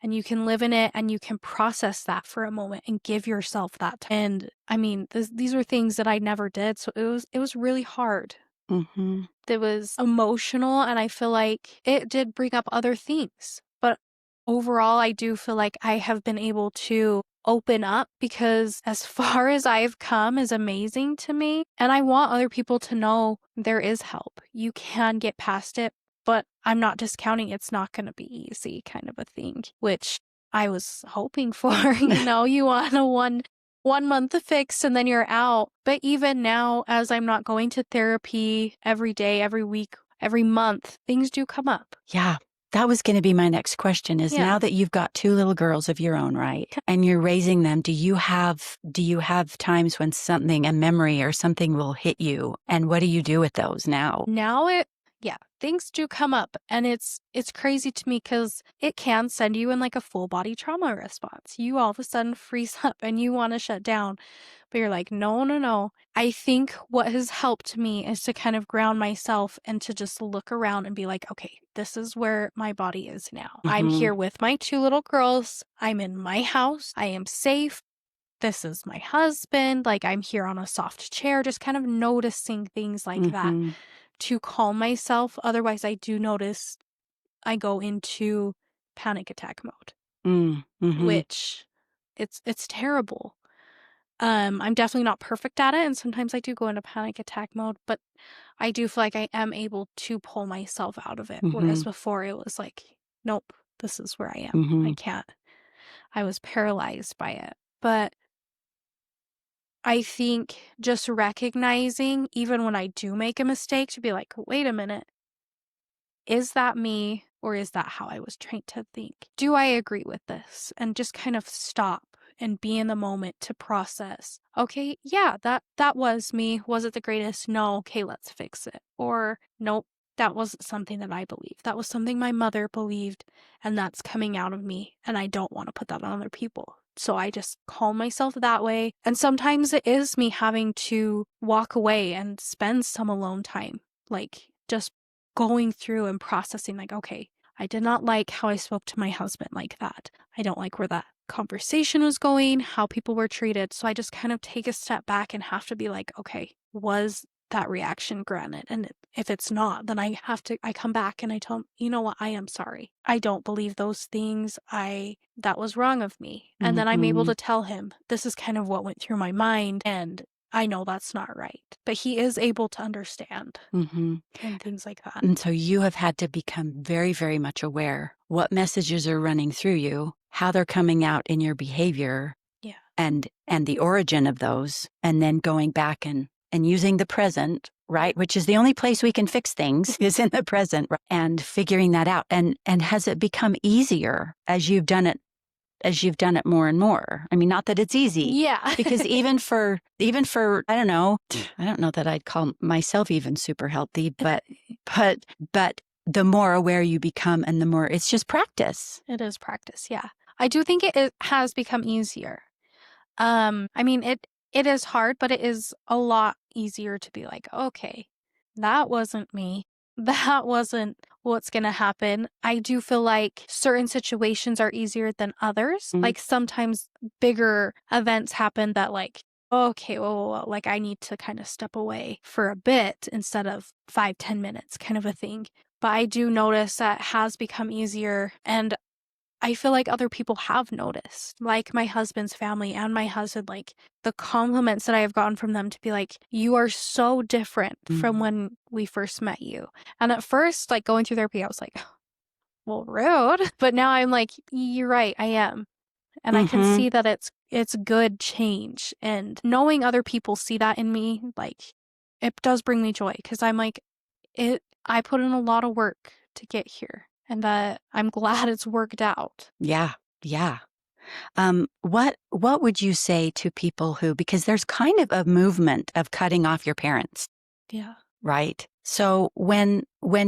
and you can live in it, and you can process that for a moment and give yourself that time." And, I mean, these are things that I never did, so it was really hard. Mm-hmm. It was emotional, and I feel like it did bring up other things, but overall, I do feel like I have been able to open up because as far as I've come is amazing to me, and I want other people to know there is help. You can get past it, but I'm not discounting it's not gonna be easy kind of a thing, which I was hoping for, you want a one month fix and then you're out. But even now, as I'm not going to therapy every day, every week, every month, things do come up. Yeah. That was going to be my next question is Yeah. now that you've got two little girls of your own, right? And you're raising them, do you have times when a memory or something will hit you? And what do you do with those now? Things do come up, and it's crazy to me because it can send you in like a full body trauma response. You all of a sudden freeze up and you want to shut down, but you're like, no, no, no. I think what has helped me is to kind of ground myself and to just look around and be like, okay, this is where my body is now. I'm Mm-hmm. here with my two little girls. I'm in my house. I am safe. This is my husband. Like, I'm here on a soft chair, just kind of noticing things like that Mm-hmm. to calm myself. Otherwise, I do notice I go into panic attack mode, Mm-hmm. which it's terrible. I'm definitely not perfect at it, and sometimes I do go into panic attack mode, but I do feel like I am able to pull myself out of it. Whereas Mm-hmm. before it was like, nope, this is where I am. I Mm-hmm. can't. I was paralyzed by it. But I think just recognizing, even when I do make a mistake, to be like, wait a minute, is that me or is that how I was trained to think? Do I agree with this? And just kind of stop and be in the moment to process. Okay, yeah, that was me. Was it the greatest? No. Okay, let's fix it. Or nope, that wasn't something that I believed. That was something my mother believed, and that's coming out of me, and I don't want to put that on other people. So I just calm myself that way. And sometimes it is me having to walk away and spend some alone time, like just going through and processing, like, okay, I did not like how I spoke to my husband like that. I don't like where that conversation was going, how people were treated. So I just kind of take a step back and have to be like, okay, was that reaction granted? And if it's not, then I come back and I tell them, you know what, I am sorry. I don't believe those things. That was wrong of me. And then I'm able Mm-hmm. to tell him, this is kind of what went through my mind. And I know that's not right. But he is able to understand Mm-hmm. and things like that. And so you have had to become very, very much aware what messages are running through you, how they're coming out in your behavior, Yeah. and the origin of those, and then going back and using the present, right, which is the only place we can fix things is in the present, right? And figuring that out. And has it become easier as you've done it more and more? I mean, not that it's easy. Yeah. Because even for I don't know that I'd call myself even super healthy, but the more aware you become and the more it's just practice. It is practice, yeah. I do think it has become easier. I mean, it is hard, but it is a lot easier to be like, okay, that wasn't me. That wasn't what's gonna happen. I do feel like certain situations are easier than others. Mhm. Like sometimes bigger events happen that like, okay, well, like I need to kind of step away for a bit instead of 5-10 minutes kind of a thing. But I do notice that has become easier, and I feel like other people have noticed, like my husband's family and my husband, like the compliments that I have gotten from them to be like, you are so different from Mhm. when we first met you. And at first, like going through therapy, I was like, well, rude. But now I'm like, you're right, I am. And I can Mhm. see that it's good change. And knowing other people see that in me, like it does bring me joy because I'm like, I put in a lot of work to get here. And that I'm glad it's worked out. Yeah. Yeah. What would you say to people who, because there's kind of a movement of cutting off your parents, Yeah. right? So when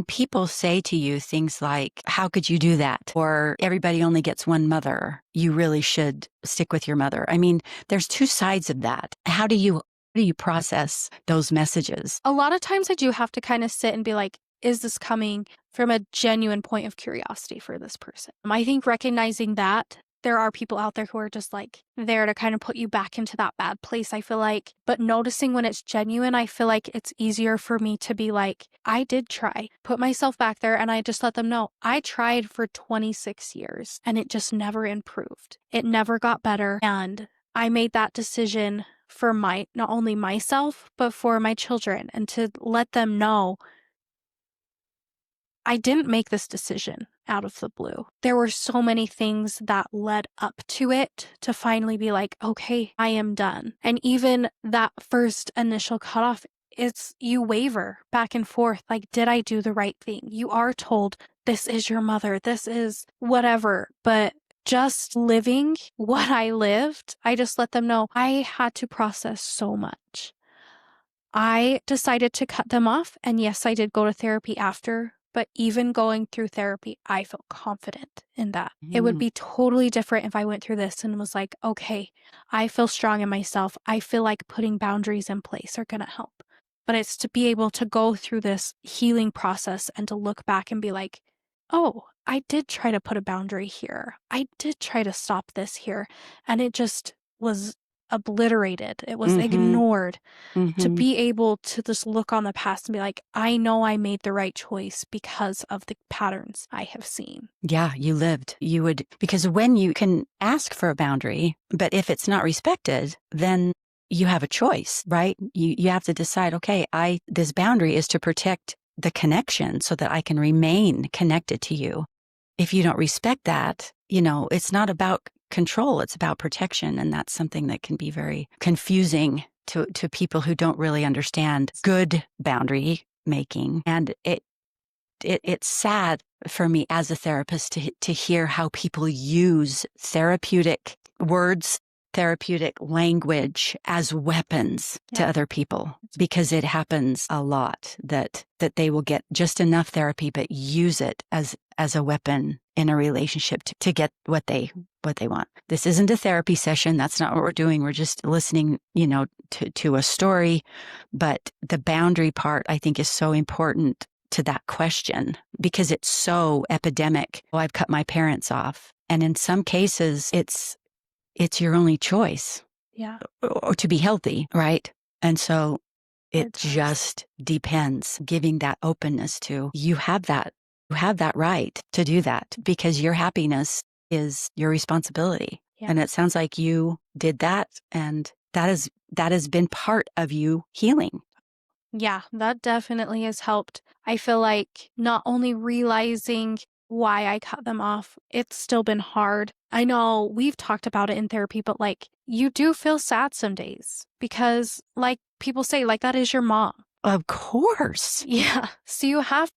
people say to you things like, how could you do that? Or everybody only gets one mother, you really should stick with your mother. I mean, there's two sides of that. How do you process those messages? A lot of times I do have to kind of sit and be like, is this coming from a genuine point of curiosity for this person? I think recognizing that there are people out there who are just like there to kind of put you back into that bad place, I feel like. But noticing when it's genuine, I feel like it's easier for me to be like, I did try, put myself back there, and I just let them know I tried for 26 years and it just never improved. It never got better. And I made that decision for not only myself, but for my children, and to let them know I didn't make this decision out of the blue. There were so many things that led up to it to finally be like, okay, I am done. And even that first initial cutoff, you waver back and forth. Like, did I do the right thing? You are told this is your mother, this is whatever, but just living what I lived, I just let them know I had to process so much. I decided to cut them off, and yes, I did go to therapy after, but even going through therapy, I felt confident in that. It would be totally different if I went through this and was like, okay, I feel strong in myself. I feel like putting boundaries in place are going to help. But it's to be able to go through this healing process and to look back and be like, oh, I did try to put a boundary here. I did try to stop this here. And it just was obliterated. It was ignored. To be able to just look on the past and be like, I know I made the right choice because of the patterns I have seen. Yeah, you lived. You would, because when you can ask for a boundary, but if it's not respected, then you have a choice, right? You have to decide, okay, this boundary is to protect the connection so that I can remain connected to you. If you don't respect that, it's not about control, it's about protection. And that's something that can be very confusing to people who don't really understand good boundary making. And it's sad for me as a therapist to hear how people use therapeutic words, therapeutic language as weapons to other people, because it happens a lot that they will get just enough therapy, but use it as a weapon in a relationship to get what they want. This isn't a therapy session. That's not what we're doing. We're just listening, to a story. But the boundary part, I think, is so important to that question because it's so epidemic. Oh, I've cut my parents off. And in some cases, it's your only choice. Yeah. Or to be healthy, right? And so it just depends. Giving that openness to you have that right to do that because your happiness is your responsibility. Yeah. And it sounds like you did that, and that has been part of you healing. Yeah, that definitely has helped. I feel like not only realizing why I cut them off, it's still been hard. I know we've talked about it in therapy, but like you do feel sad some days because like people say, like that is your mom. Of course. Yeah. So you have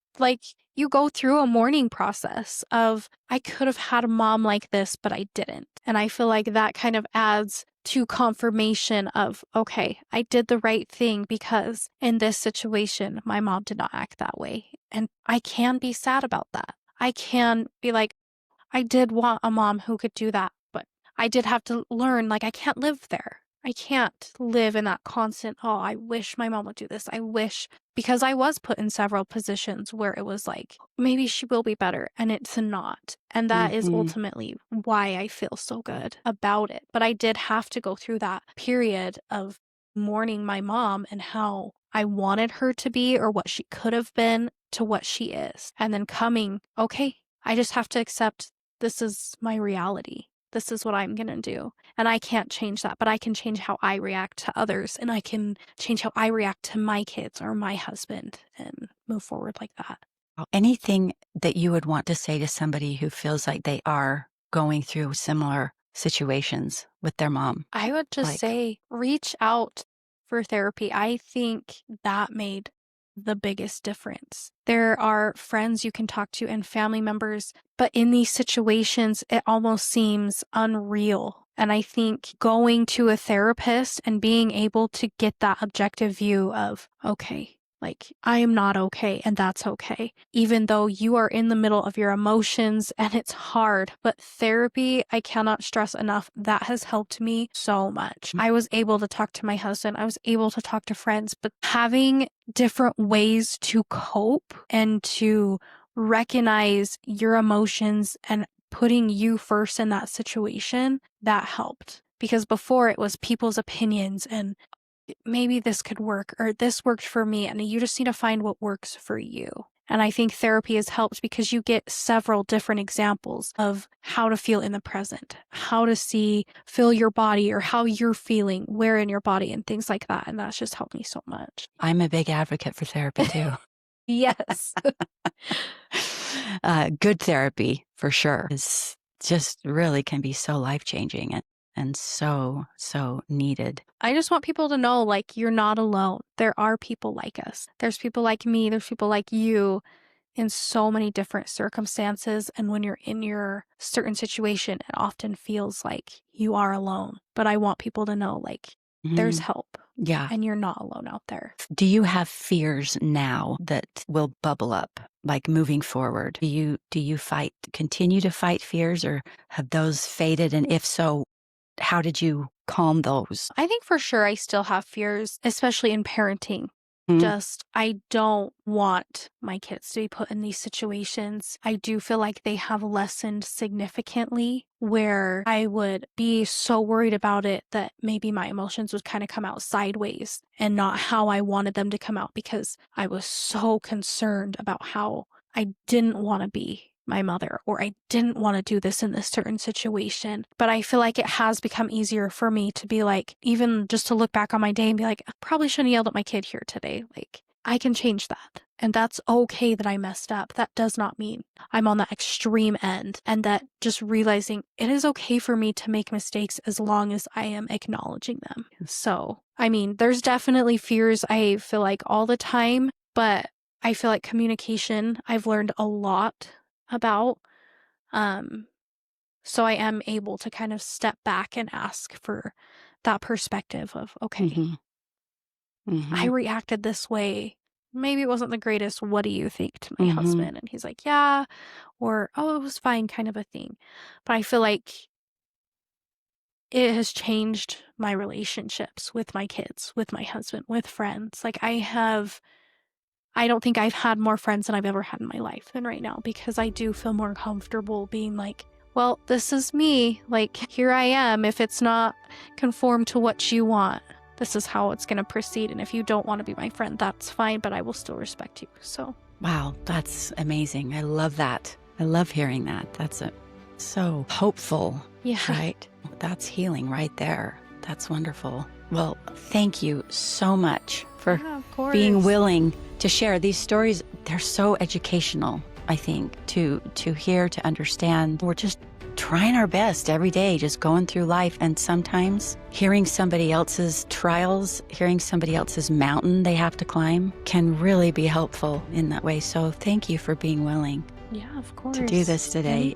you go through a mourning process of I could have had a mom like this, but I didn't. And I feel like that kind of adds to confirmation of, okay, I did the right thing because in this situation, my mom did not act that way. And I can be sad about that. I can be like, I did want a mom who could do that, but I did have to learn, like, I can't live there. I can't live in that constant, oh, I wish my mom would do this. I wish, because I was put in several positions where it was like, maybe she will be better, and it's not. And that is ultimately why I feel so good about it. But I did have to go through that period of mourning my mom and how I wanted her to be or what she could have been to what she is. And then coming, okay, I just have to accept this is my reality. This is what I'm going to do. And I can't change that, but I can change how I react to others, and I can change how I react to my kids or my husband and move forward like that. Anything that you would want to say to somebody who feels like they are going through similar situations with their mom? I would just say reach out for therapy. I think that made the biggest difference. There are friends you can talk to and family members, but in these situations, it almost seems unreal. And I think going to a therapist and being able to get that objective view of, okay, Like, I am not okay, and that's okay. Even though you are in the middle of your emotions and it's hard, but therapy, I cannot stress enough, that has helped me so much. I was able to talk to my husband, I was able to talk to friends, but having different ways to cope and to recognize your emotions and putting you first in that situation, that helped. Because before it was people's opinions and maybe this could work or this worked for me, and you just need to find what works for you. And I think therapy has helped because you get several different examples of how to feel in the present, how to feel your body or how you're feeling, where in your body and things like that. And that's just helped me so much. I'm a big advocate for therapy too. Yes. Good therapy for sure is just really can be so life-changing and so needed. I just want people to know, like, you're not alone. There are people like us. There's people like me. There's people like you in so many different circumstances. And when you're in your certain situation, it often feels like you are alone. But I want people to know, like, there's help. Yeah. And you're not alone out there. Do you have fears now that will bubble up, like moving forward? Do you continue to fight fears, or have those faded? And if so, how did you calm those? I think for sure I still have fears, especially in parenting. I don't want my kids to be put in these situations. I do feel like they have lessened significantly, where I would be so worried about it that maybe my emotions would kind of come out sideways and not how I wanted them to come out, because I was so concerned about how I didn't want to be my mother, or I didn't want to do this in this certain situation. But I feel like it has become easier for me to be like, even just to look back on my day and be like, I probably shouldn't have yelled at my kid here today. Like, I can change that. And that's okay that I messed up. That does not mean I'm on the extreme end. And that just realizing it is okay for me to make mistakes as long as I am acknowledging them. So, I mean, there's definitely fears I feel like all the time, but I feel like communication, I've learned a lot about. So I am able to kind of step back and ask for that perspective of, okay, I reacted this way. Maybe it wasn't the greatest. What do you think, to my husband? And he's like, yeah, or, oh, it was fine, kind of a thing. But I feel like it has changed my relationships with my kids, with my husband, with friends. Like, I don't think I've had more friends than I've ever had in my life than right now, because I do feel more comfortable being like, well, this is me. Like, here I am. If it's not conformed to what you want, this is how it's going to proceed. And if you don't want to be my friend, that's fine, but I will still respect you. So, wow, that's amazing. I love that. I love hearing that. That's so hopeful. Yeah. Right? That's healing right there. That's wonderful. Well, thank you so much for being willing to share these stories. They're so educational, I think, to hear, to understand. We're just trying our best every day, just going through life. And sometimes hearing somebody else's trials, hearing somebody else's mountain they have to climb can really be helpful in that way. So thank you for being willing of course, to do this today.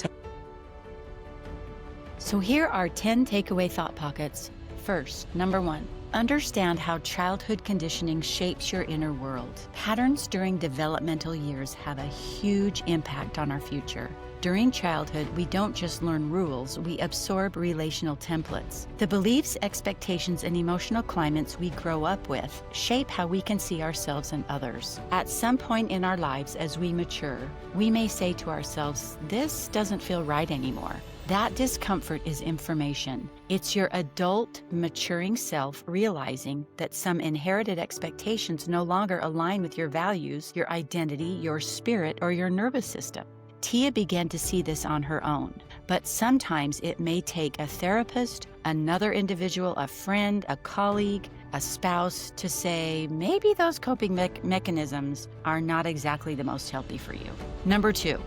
So here are 10 takeaway thought pockets. First, number 1. Understand how childhood conditioning shapes your inner world. Patterns during developmental years have a huge impact on our future. During childhood, we don't just learn rules, we absorb relational templates. The beliefs, expectations, and emotional climates we grow up with shape how we can see ourselves and others. At some point in our lives as we mature, we may say to ourselves, this doesn't feel right anymore. That discomfort is information. It's your adult, maturing self realizing that some inherited expectations no longer align with your values, your identity, your spirit, or your nervous system. Tia began to see this on her own, but sometimes it may take a therapist, another individual, a friend, a colleague, a spouse to say, maybe those coping mechanisms are not exactly the most healthy for you. Number 2.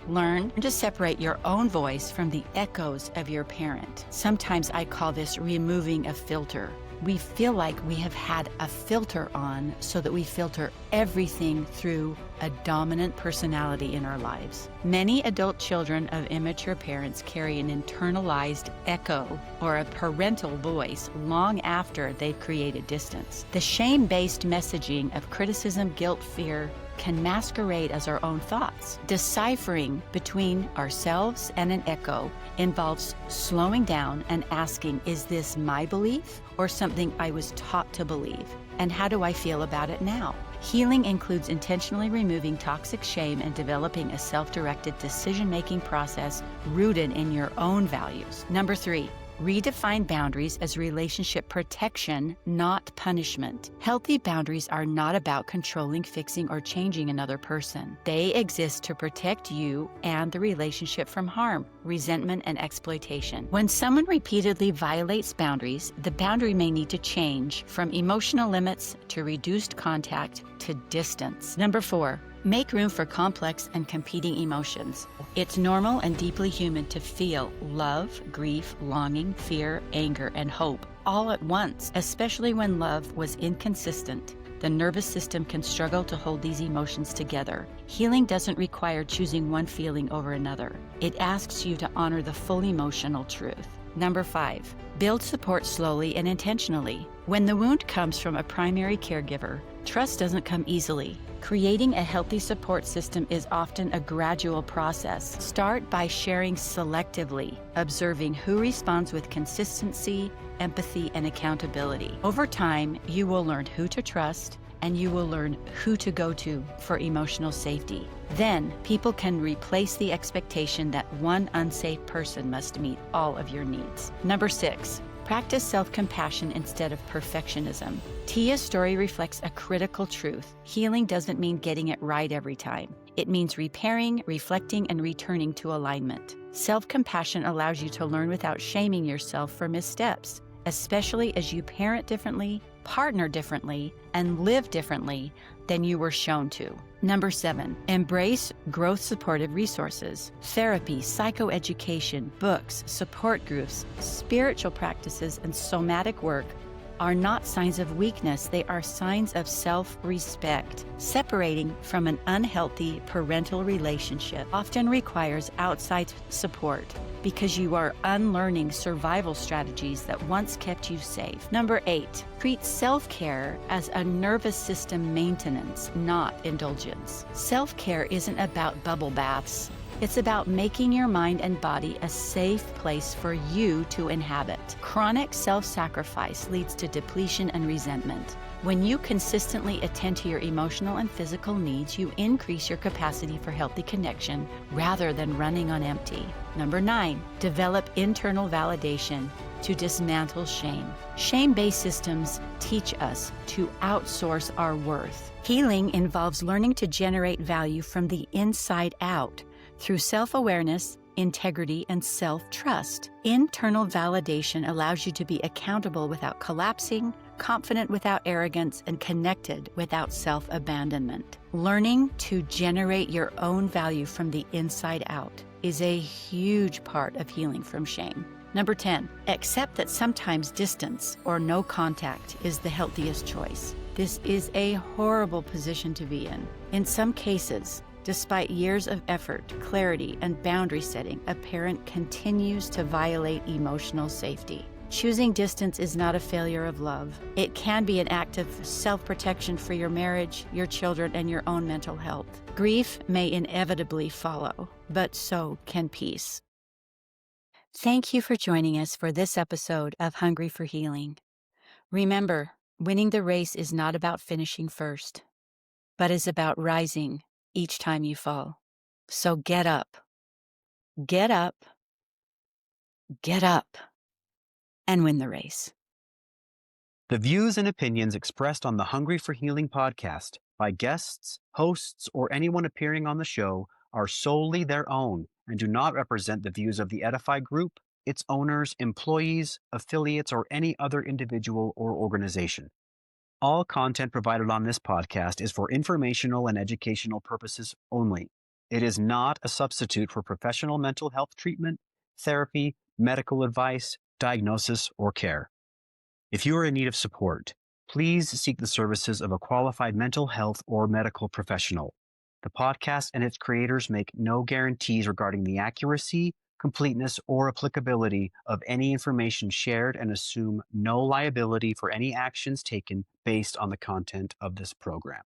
Learn to separate your own voice from the echoes of your parent. Sometimes I call this removing a filter. We feel like we have had a filter on so that we filter everything through a dominant personality in our lives. Many adult children of immature parents carry an internalized echo or a parental voice long after they've created distance. The shame-based messaging of criticism, guilt, fear, can masquerade as our own thoughts. Deciphering between ourselves and an echo involves slowing down and asking, is this my belief or something I was taught to believe? And how do I feel about it now? Healing includes intentionally removing toxic shame and developing a self-directed decision-making process rooted in your own values. Number 3, redefine boundaries as relationship protection, not punishment. Healthy boundaries are not about controlling, fixing, or changing another person. They exist to protect you and the relationship from harm, resentment, and exploitation. When someone repeatedly violates boundaries, the boundary may need to change from emotional limits to reduced contact to distance. Number 4, make room for complex and competing emotions. It's normal and deeply human to feel love, grief, longing, fear, anger, and hope all at once, especially when love was inconsistent. The nervous system can struggle to hold these emotions together. Healing doesn't require choosing one feeling over another. It asks you to honor the full emotional truth. Number 5, build support slowly and intentionally. When the wound comes from a primary caregiver, trust doesn't come easily. Creating a healthy support system is often a gradual process. Start by sharing selectively, observing who responds with consistency, empathy, and accountability. Over time, you will learn who to trust, and you will learn who to go to for emotional safety. Then, people can replace the expectation that one unsafe person must meet all of your needs. Number 6, practice self-compassion instead of perfectionism. Tia's story reflects a critical truth. Healing doesn't mean getting it right every time. It means repairing, reflecting, and returning to alignment. Self-compassion allows you to learn without shaming yourself for missteps, especially as you parent differently, partner differently, and live differently than you were shown to. Number 7, embrace growth supportive resources. Therapy, psychoeducation, books, support groups, spiritual practices, and somatic work are not signs of weakness, they are signs of self-respect. Separating from an unhealthy parental relationship often requires outside support because you are unlearning survival strategies that once kept you safe. Number 8, treat self-care as a nervous system maintenance, not indulgence. Self-care isn't about bubble baths. It's about making your mind and body a safe place for you to inhabit. Chronic self-sacrifice leads to depletion and resentment. When you consistently attend to your emotional and physical needs, you increase your capacity for healthy connection rather than running on empty. Number 9, develop internal validation to dismantle shame. Shame-based systems teach us to outsource our worth. Healing involves learning to generate value from the inside out through self-awareness, integrity, and self-trust. Internal validation allows you to be accountable without collapsing, confident without arrogance, and connected without self-abandonment. Learning to generate your own value from the inside out is a huge part of healing from shame. Number 10, accept that sometimes distance or no contact is the healthiest choice. This is a horrible position to be in. In some cases, despite years of effort, clarity, and boundary setting, a parent continues to violate emotional safety. Choosing distance is not a failure of love. It can be an act of self-protection for your marriage, your children, and your own mental health. Grief may inevitably follow, but so can peace. Thank you for joining us for this episode of Hungry for Healing. Remember, winning the race is not about finishing first, but is about rising each time you fall. So get up, get up, get up, and win the race. The views and opinions expressed on the Hungry for Healing podcast by guests, hosts, or anyone appearing on the show are solely their own and do not represent the views of the Edify Group, its owners, employees, affiliates, or any other individual or organization. All content provided on this podcast is for informational and educational purposes only. It is not a substitute for professional mental health treatment, therapy, medical advice, diagnosis, or care. If you are in need of support, please seek the services of a qualified mental health or medical professional. The podcast and its creators make no guarantees regarding the accuracy, completeness, or applicability of any information shared and assume no liability for any actions taken based on the content of this program.